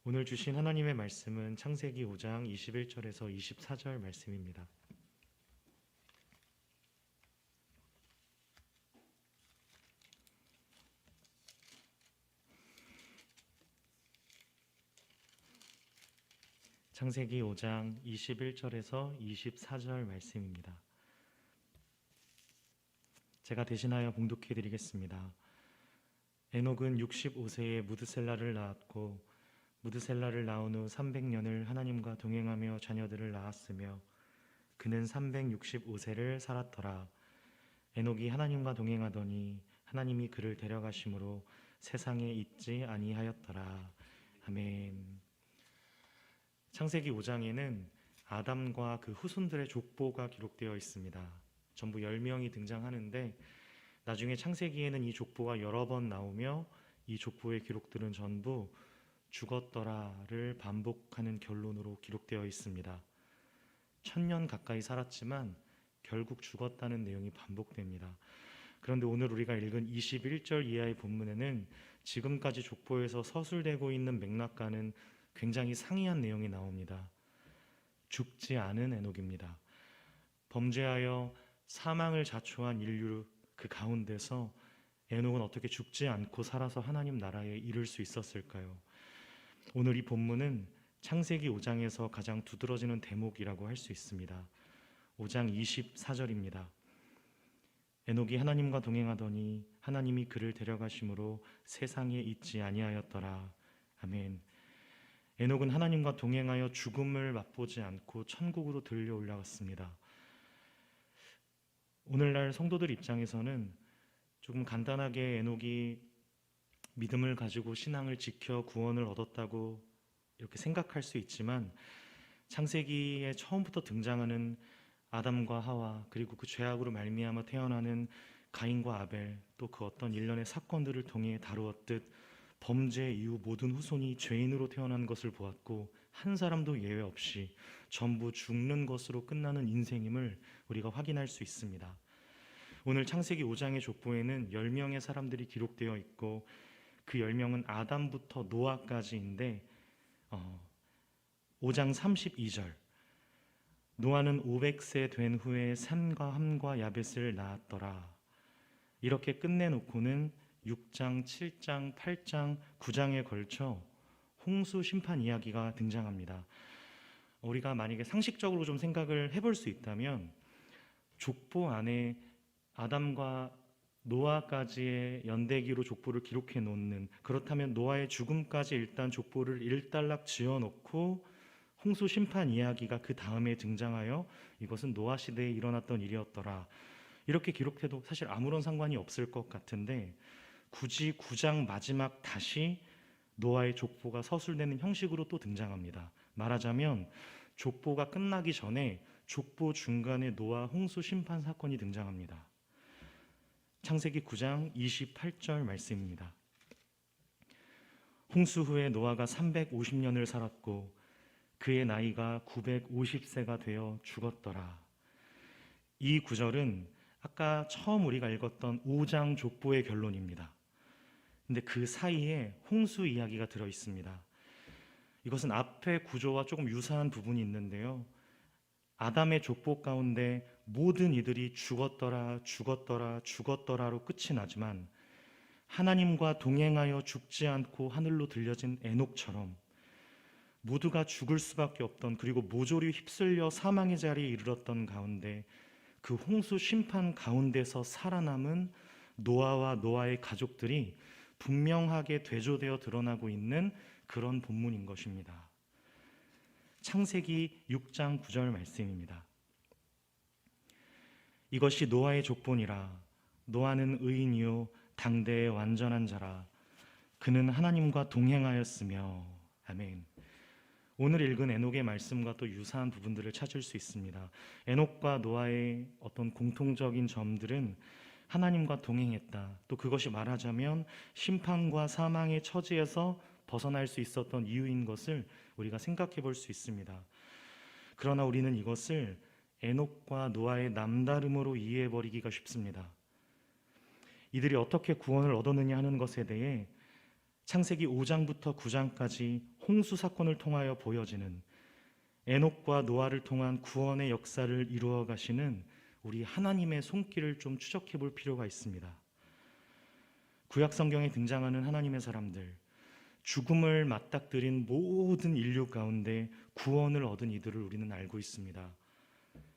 오늘 주신 하나님의 말씀은 창세기 5장 21절에서 24절 말씀입니다. 창세기 5장 21절에서 24절 말씀입니다. 제가 대신하여 봉독해 드리겠습니다. 에녹은 65세에 무드셀라를 낳았고 무드셀라를 낳은 후 300년을 하나님과 동행하며 자녀들을 낳았으며 그는 365세를 살았더라. 에녹이 하나님과 동행하더니 하나님이 그를 데려가심으로 세상에 있지 아니하였더라. 아멘. 창세기 5장에는 아담과 그 후손들의 족보가 기록되어 있습니다. 전부 10명이 등장하는데 나중에 창세기에는 이 족보가 여러 번 나오며 이 족보의 기록들은 전부 죽었더라를 반복하는 결론으로 기록되어 있습니다. 1000년 가까이 살았지만 결국 죽었다는 내용이 반복됩니다. 그런데 오늘 우리가 읽은 21절 이하의 본문에는 지금까지 족보에서 서술되고 있는 맥락과는 굉장히 상이한 내용이 나옵니다. 죽지 않은 에녹입니다. 범죄하여 사망을 자초한 인류 그 가운데서 에녹은 어떻게 죽지 않고 살아서 하나님 나라에 이를 수 있었을까요? 오늘 이 본문은 창세기 5장에서 가장 두드러지는 대목이라고 할 수 있습니다. 5장 24절입니다. 에녹이 하나님과 동행하더니 하나님이 그를 데려가심으로 세상에 있지 아니하였더라. 아멘. 에녹은 하나님과 동행하여 죽음을 맛보지 않고 천국으로 들려 올라갔습니다. 오늘날 성도들 입장에서는 조금 간단하게 에녹이 믿음을 가지고 신앙을 지켜 구원을 얻었다고 이렇게 생각할 수 있지만 창세기에 처음부터 등장하는 아담과 하와 그리고 그 죄악으로 말미암아 태어나는 가인과 아벨 또 그 어떤 일련의 사건들을 통해 다루었듯 범죄 이후 모든 후손이 죄인으로 태어난 것을 보았고 한 사람도 예외 없이 전부 죽는 것으로 끝나는 인생임을 우리가 확인할 수 있습니다. 오늘 창세기 5장의 족보에는 10명의 사람들이 기록되어 있고 그 10명은 아담부터 노아까지인데 5장 32절 노아는 500세 된 후에 셈과 함과 야벳을 낳았더라. 이렇게 끝내놓고는 6장, 7장, 8장, 9장에 걸쳐 홍수 심판 이야기가 등장합니다. 우리가 만약에 상식적으로 좀 생각을 해볼 수 있다면 족보 안에 아담과 노아까지의 연대기로 족보를 기록해 놓는, 그렇다면 노아의 죽음까지 일단 족보를 일단락 지어놓고 홍수 심판 이야기가 그 다음에 등장하여 이것은 노아 시대에 일어났던 일이었더라 이렇게 기록해도 사실 아무런 상관이 없을 것 같은데 굳이 9장 마지막 다시 노아의 족보가 서술되는 형식으로 또 등장합니다. 말하자면 족보가 끝나기 전에 족보 중간에 노아 홍수 심판 사건이 등장합니다. 창세기 9장 28절 말씀입니다. 홍수 후에 노아가 350년을 살았고 그의 나이가 950세가 되어 죽었더라. 이 구절은 아까 처음 우리가 읽었던 5장 족보의 결론입니다. 근데 그 사이에 홍수 이야기가 들어 있습니다. 이것은 앞의 구조와 조금 유사한 부분이 있는데요. 아담의 족보 가운데 모든 이들이 죽었더라, 죽었더라, 죽었더라로 끝이 나지만 하나님과 동행하여 죽지 않고 하늘로 들려진 에녹처럼 모두가 죽을 수밖에 없던, 그리고 모조리 휩쓸려 사망의 자리에 이르렀던 가운데 그 홍수 심판 가운데서 살아남은 노아와 노아의 가족들이 분명하게 대조되어 드러나고 있는 그런 본문인 것입니다. 창세기 6장 9절 말씀입니다. 이것이 노아의 족보니라. 노아는 의인이요 당대의 완전한 자라. 그는 하나님과 동행하였으며. 아멘. 오늘 읽은 에녹의 말씀과 또 유사한 부분들을 찾을 수 있습니다. 에녹과 노아의 어떤 공통적인 점들은 하나님과 동행했다. 또 그것이 말하자면 심판과 사망의 처지에서 벗어날 수 있었던 이유인 것을 우리가 생각해 볼 수 있습니다. 그러나 우리는 이것을 에녹과 노아의 남다름으로 이해해 버리기가 쉽습니다. 이들이 어떻게 구원을 얻었느냐 하는 것에 대해 창세기 5장부터 9장까지 홍수 사건을 통하여 보여지는 에녹과 노아를 통한 구원의 역사를 이루어 가시는 우리 하나님의 손길을 좀 추적해 볼 필요가 있습니다. 구약 성경에 등장하는 하나님의 사람들, 죽음을 맞닥뜨린 모든 인류 가운데 구원을 얻은 이들을 우리는 알고 있습니다.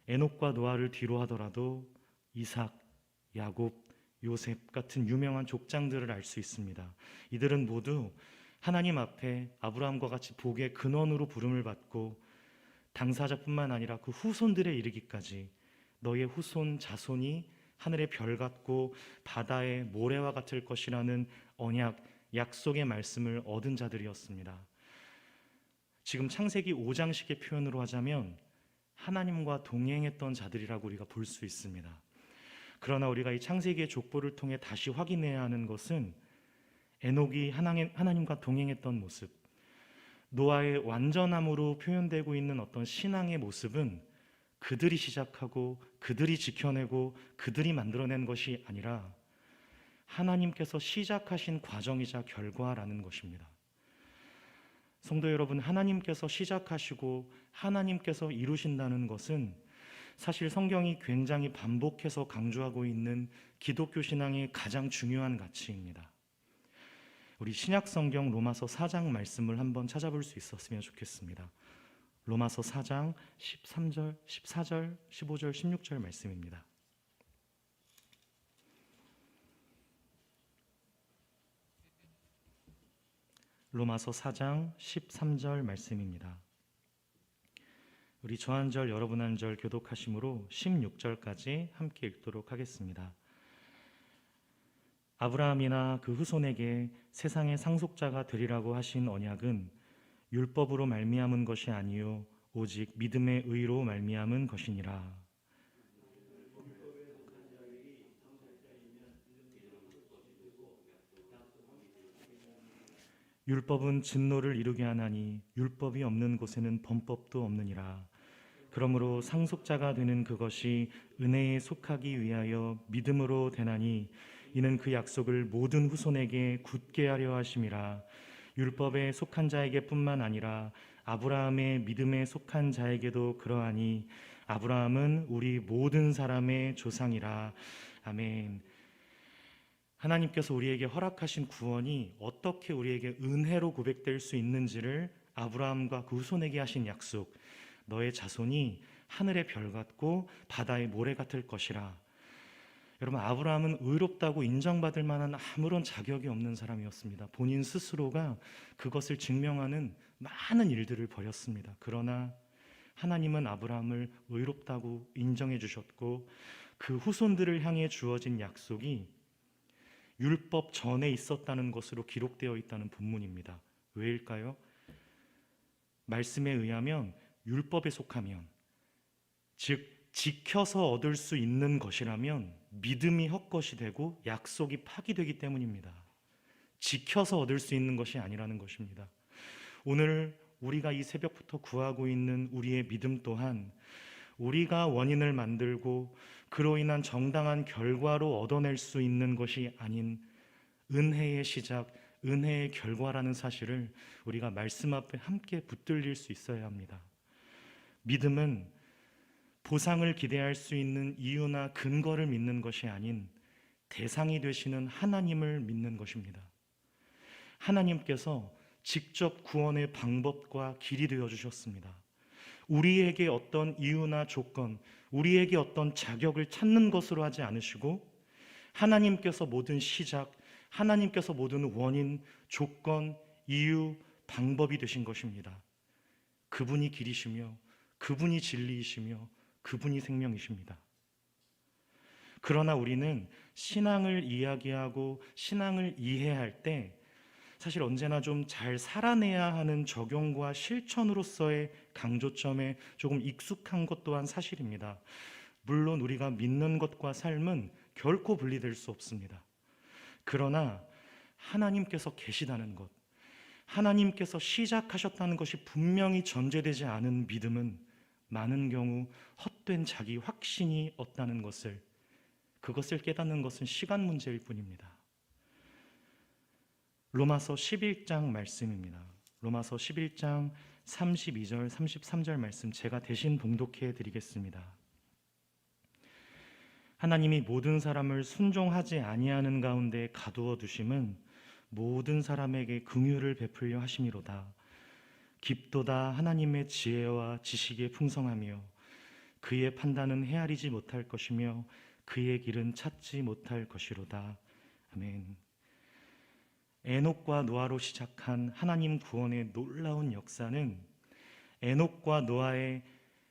에녹과 노아를 뒤로 하더라도 이삭, 야곱, 요셉 같은 유명한 족장들을 알 수 있습니다. 이들은 모두 하나님 앞에 아브라함과 같이 복의 근원으로 부름을 받고 당사자뿐만 아니라 그 후손들에 이르기까지 너의 후손 자손이 하늘의 별 같고 바다의 모래와 같을 것이라는 언약, 약속의 말씀을 얻은 자들이었습니다. 지금 창세기 5장식의 표현으로 하자면 하나님과 동행했던 자들이라고 우리가 볼 수 있습니다. 그러나 우리가 이 창세기의 족보를 통해 다시 확인해야 하는 것은 에녹이 하나님과 동행했던 모습, 노아의 완전함으로 표현되고 있는 어떤 신앙의 모습은 그들이 시작하고 그들이 지켜내고 그들이 만들어낸 것이 아니라 하나님께서 시작하신 과정이자 결과라는 것입니다. 성도 여러분, 하나님께서 시작하시고 하나님께서 이루신다는 것은 사실 성경이 굉장히 반복해서 강조하고 있는 기독교 신앙의 가장 중요한 가치입니다. 우리 신약 성경 로마서 4장 말씀을 한번 찾아볼 수 있었으면 좋겠습니다. 로마서 4장 13절, 14절, 15절, 16절 말씀입니다. 로마서 4장 13절 말씀입니다. 우리 저 한 절 여러분 한 절 교독하심으로 16절까지 함께 읽도록 하겠습니다. 아브라함이나 그 후손에게 세상의 상속자가 되리라고 하신 언약은 율법으로 말미암은 것이 아니요 오직 믿음의 의로 말미암은 것이니라. 율법은 진노를 이루게 하나니 율법이 없는 곳에는 범법도 없느니라. 그러므로 상속자가 되는 그것이 은혜에 속하기 위하여 믿음으로 되나니 이는 그 약속을 모든 후손에게 굳게 하려 하심이라. 율법에 속한 자에게 뿐만 아니라 아브라함의 믿음에 속한 자에게도 그러하니 아브라함은 우리 모든 사람의 조상이라. 아멘. 하나님께서 우리에게 허락하신 구원이 어떻게 우리에게 은혜로 고백될 수 있는지를 아브라함과 그 후손에게 하신 약속, 너의 자손이 하늘의 별 같고 바다의 모래 같을 것이라. 여러분, 아브라함은 의롭다고 인정받을 만한 아무런 자격이 없는 사람이었습니다. 본인 스스로가 그것을 증명하는 많은 일들을 벌였습니다. 그러나 하나님은 아브라함을 의롭다고 인정해 주셨고 그 후손들을 향해 주어진 약속이 율법 전에 있었다는 것으로 기록되어 있다는 본문입니다. 왜일까요? 말씀에 의하면 율법에 속하면, 즉 지켜서 얻을 수 있는 것이라면 믿음이 헛것이 되고 약속이 파기되기 때문입니다. 지켜서 얻을 수 있는 것이 아니라는 것입니다. 오늘 우리가 이 새벽부터 구하고 있는 우리의 믿음 또한 우리가 원인을 만들고 그로 인한 정당한 결과로 얻어낼 수 있는 것이 아닌 은혜의 시작, 은혜의 결과라는 사실을 우리가 말씀 앞에 함께 붙들릴 수 있어야 합니다. 믿음은 보상을 기대할 수 있는 이유나 근거를 믿는 것이 아닌 대상이 되시는 하나님을 믿는 것입니다. 하나님께서 직접 구원의 방법과 길이 되어 주셨습니다. 우리에게 어떤 이유나 조건, 우리에게 어떤 자격을 찾는 것으로 하지 않으시고 하나님께서 모든 시작, 하나님께서 모든 원인, 조건, 이유, 방법이 되신 것입니다. 그분이 길이시며 그분이 진리이시며 그분이 생명이십니다. 그러나 우리는 신앙을 이야기하고 신앙을 이해할 때 사실 언제나 좀 잘 살아내야 하는 적용과 실천으로서의 강조점에 조금 익숙한 것 또한 사실입니다. 물론 우리가 믿는 것과 삶은 결코 분리될 수 없습니다. 그러나 하나님께서 계시다는 것, 하나님께서 시작하셨다는 것이 분명히 전제되지 않은 믿음은 많은 경우 헛된 자기 확신이 없다는 것을, 그것을 깨닫는 것은 시간 문제일 뿐입니다. 로마서 11장 말씀입니다. 로마서 11장 32절 33절 말씀 제가 대신 봉독해 드리겠습니다. 하나님이 모든 사람을 순종하지 아니하는 가운데 가두어 두심은 모든 사람에게 긍휼을 베풀려 하심이로다. 깊도다 하나님의 지혜와 지식의 풍성하며 그의 판단은 헤아리지 못할 것이며 그의 길은 찾지 못할 것이로다. 아멘. 에녹과 노아로 시작한 하나님 구원의 놀라운 역사는 에녹과 노아의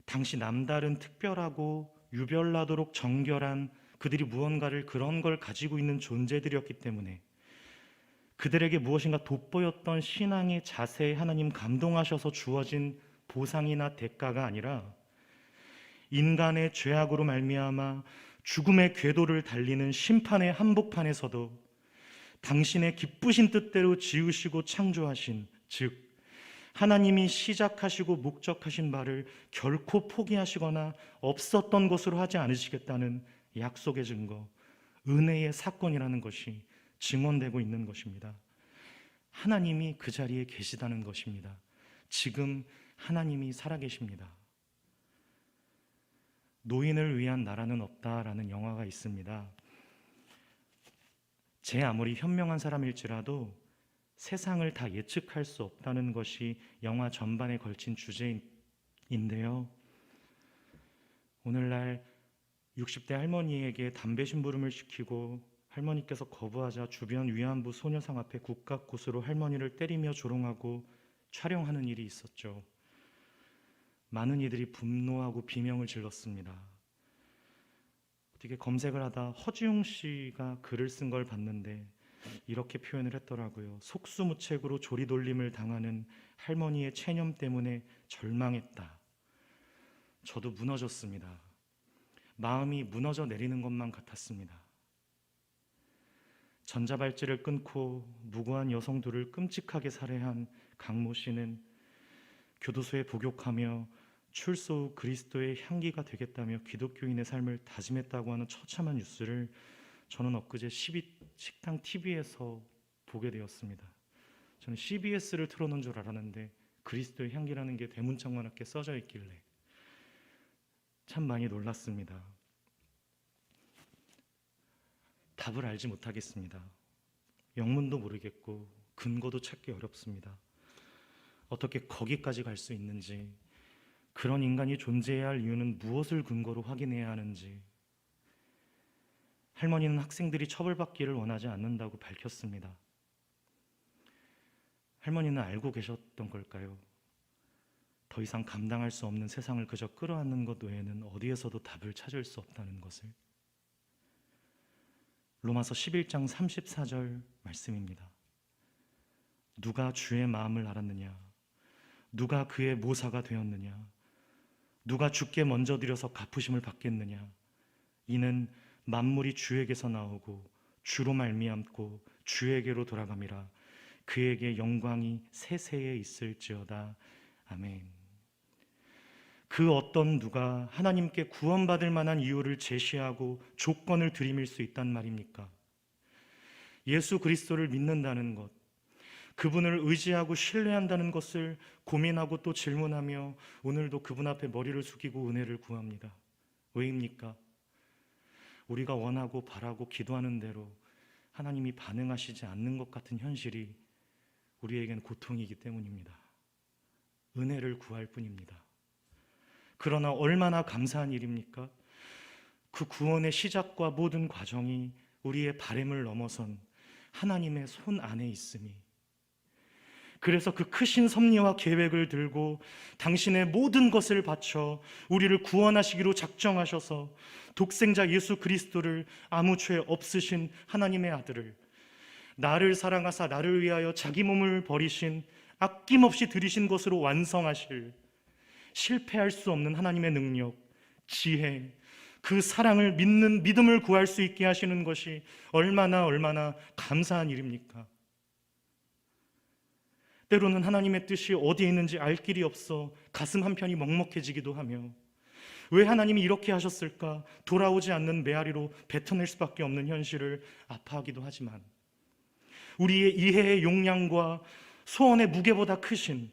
당시 남다른 특별하고 유별나도록 정결한 그들이 무언가를 그런 걸 가지고 있는 존재들이었기 때문에 그들에게 무엇인가 돋보였던 신앙의 자세에 하나님 감동하셔서 주어진 보상이나 대가가 아니라 인간의 죄악으로 말미암아 죽음의 궤도를 달리는 심판의 한복판에서도 당신의 기쁘신 뜻대로 지으시고 창조하신, 즉 하나님이 시작하시고 목적하신 바를 결코 포기하시거나 없었던 것으로 하지 않으시겠다는 약속의 증거, 은혜의 사건이라는 것이 증언되고 있는 것입니다. 하나님이 그 자리에 계시다는 것입니다. 지금 하나님이 살아계십니다. 노인을 위한 나라는 없다라는 영화가 있습니다. 제 아무리 현명한 사람일지라도 세상을 다 예측할 수 없다는 것이 영화 전반에 걸친 주제인데요. 오늘날 60대 할머니에게 담배 심부름을 시키고 할머니께서 거부하자 주변 위안부 소녀상 앞에 국가꽃으로 할머니를 때리며 조롱하고 촬영하는 일이 있었죠. 많은 이들이 분노하고 비명을 질렀습니다. 어떻게 검색을 하다 허지웅 씨가 글을 쓴 걸 봤는데 이렇게 표현을 했더라고요. 속수무책으로 조리돌림을 당하는 할머니의 체념 때문에 절망했다. 저도 무너졌습니다. 마음이 무너져 내리는 것만 같았습니다. 전자발찌를 끊고 무고한 여성들을 끔찍하게 살해한 강모 씨는 교도소에 복역하며 출소 후 그리스도의 향기가 되겠다며 기독교인의 삶을 다짐했다고 하는 처참한 뉴스를 저는 엊그제 식당 TV에서 보게 되었습니다. 저는 CBS를 틀어놓은 줄 알았는데 그리스도의 향기라는 게 대문짝만하게 써져 있길래 참 많이 놀랐습니다. 답을 알지 못하겠습니다. 영문도 모르겠고 근거도 찾기 어렵습니다. 어떻게 거기까지 갈 수 있는지, 그런 인간이 존재해야 할 이유는 무엇을 근거로 확인해야 하는지. 할머니는 학생들이 처벌받기를 원하지 않는다고 밝혔습니다. 할머니는 알고 계셨던 걸까요? 더 이상 감당할 수 없는 세상을 그저 끌어안는 것 외에는 어디에서도 답을 찾을 수 없다는 것을. 로마서 11장 34절 말씀입니다. 누가 주의 마음을 알았느냐? 누가 그의 모사가 되었느냐? 누가 주께 먼저 드려서 갚으심을 받겠느냐? 이는 만물이 주에게서 나오고 주로 말미암고 주에게로 돌아감이라. 그에게 영광이 세세에 있을지어다. 아멘. 그 어떤 누가 하나님께 구원받을 만한 이유를 제시하고 조건을 들이밀 수 있단 말입니까? 예수 그리스도를 믿는다는 것, 그분을 의지하고 신뢰한다는 것을 고민하고 또 질문하며 오늘도 그분 앞에 머리를 숙이고 은혜를 구합니다. 왜입니까? 우리가 원하고 바라고 기도하는 대로 하나님이 반응하시지 않는 것 같은 현실이 우리에겐 고통이기 때문입니다. 은혜를 구할 뿐입니다. 그러나 얼마나 감사한 일입니까? 그 구원의 시작과 모든 과정이 우리의 바램을 넘어선 하나님의 손 안에 있음이, 그래서 그 크신 섭리와 계획을 들고 당신의 모든 것을 바쳐 우리를 구원하시기로 작정하셔서 독생자 예수 그리스도를 아무 죄 없으신 하나님의 아들을, 나를 사랑하사 나를 위하여 자기 몸을 버리신, 아낌없이 들이신 것으로 완성하실, 실패할 수 없는 하나님의 능력, 지혜, 그 사랑을 믿는 믿음을 구할 수 있게 하시는 것이 얼마나 감사한 일입니까? 때로는 하나님의 뜻이 어디에 있는지 알 길이 없어 가슴 한편이 먹먹해지기도 하며, 왜 하나님이 이렇게 하셨을까? 돌아오지 않는 메아리로 뱉어낼 수밖에 없는 현실을 아파하기도 하지만, 우리의 이해의 용량과 소원의 무게보다 크신,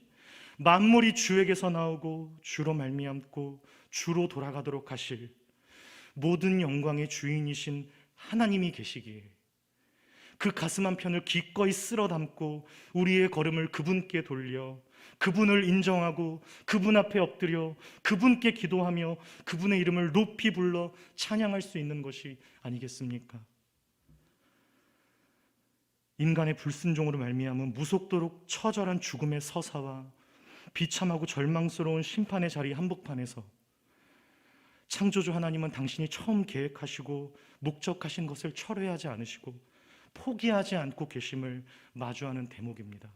만물이 주에게서 나오고 주로 말미암고 주로 돌아가도록 하실 모든 영광의 주인이신 하나님이 계시기에 그 가슴 한편을 기꺼이 쓸어 담고 우리의 걸음을 그분께 돌려 그분을 인정하고 그분 앞에 엎드려 그분께 기도하며 그분의 이름을 높이 불러 찬양할 수 있는 것이 아니겠습니까? 인간의 불순종으로 말미암은 무속도록 처절한 죽음의 서사와 비참하고 절망스러운 심판의 자리 한복판에서 창조주 하나님은 당신이 처음 계획하시고 목적하신 것을 철회하지 않으시고 포기하지 않고 계심을 마주하는 대목입니다.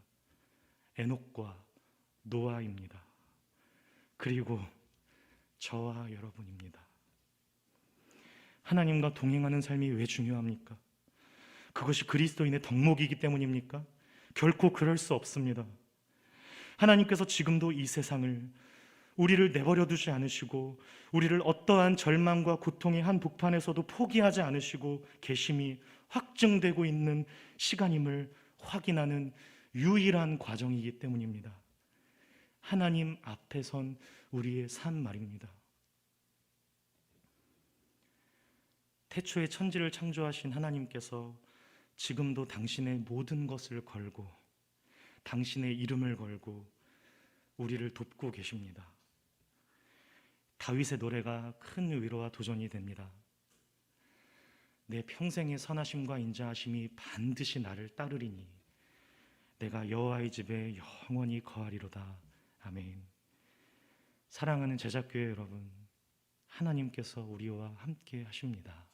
에녹과 노아입니다. 그리고 저와 여러분입니다. 하나님과 동행하는 삶이 왜 중요합니까? 그것이 그리스도인의 덕목이기 때문입니까? 결코 그럴 수 없습니다. 하나님께서 지금도 이 세상을 우리를 내버려 두지 않으시고 우리를 어떠한 절망과 고통의 한 북판에서도 포기하지 않으시고 계심이 확증되고 있는 시간임을 확인하는 유일한 과정이기 때문입니다. 하나님 앞에 선 우리의 삶 말입니다. 태초에 천지를 창조하신 하나님께서 지금도 당신의 모든 것을 걸고 당신의 이름을 걸고 우리를 돕고 계십니다. 다윗의 노래가 큰 위로와 도전이 됩니다. 내 평생의 선하심과 인자하심이 반드시 나를 따르리니 내가 여호와의 집에 영원히 거하리로다. 아멘. 사랑하는 제작교회 여러분, 하나님께서 우리와 함께 하십니다.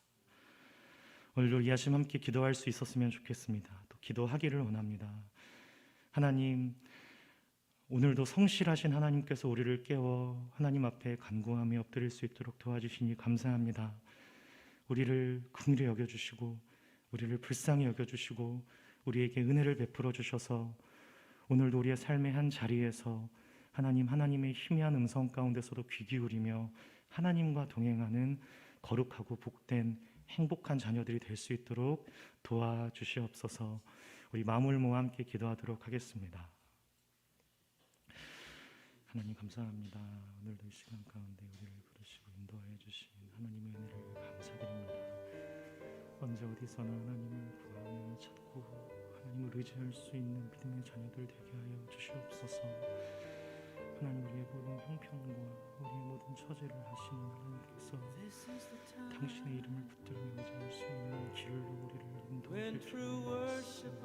오늘도 이 아침 함께 기도할 수 있었으면 좋겠습니다. 또 기도하기를 원합니다. 하나님, 오늘도 성실하신 하나님께서 우리를 깨워 하나님 앞에 간구하며 엎드릴 수 있도록 도와주시니 감사합니다. 우리를 긍휼히 여겨주시고 우리를 불쌍히 여겨주시고 우리에게 은혜를 베풀어 주셔서 오늘도 우리의 삶의 한 자리에서 하나님의 희미한 음성 가운데서도 귀 기울이며 하나님과 동행하는 거룩하고 복된 행복한 자녀들이 될 수 있도록 도와주시옵소서. 우리 마음을 모아 함께 기도하도록 하겠습니다. 하나님 감사합니다. 오늘도 이 시간 가운데 우리를 부르시고 인도하여 주신 하나님의 은혜를 감사드립니다. 언제 어디서나 하나님을 구하며 찾고 하나님을 의지할 수 있는 믿음의 자녀들 되게 하여 주시옵소서. 하나님, 우리의 모든 형편과 우리의 모든 처지를 아시는 하나님께서 당신의 이름을 붙들며 의지할 수 있는 길로 우리를 인도해 주시옵소서.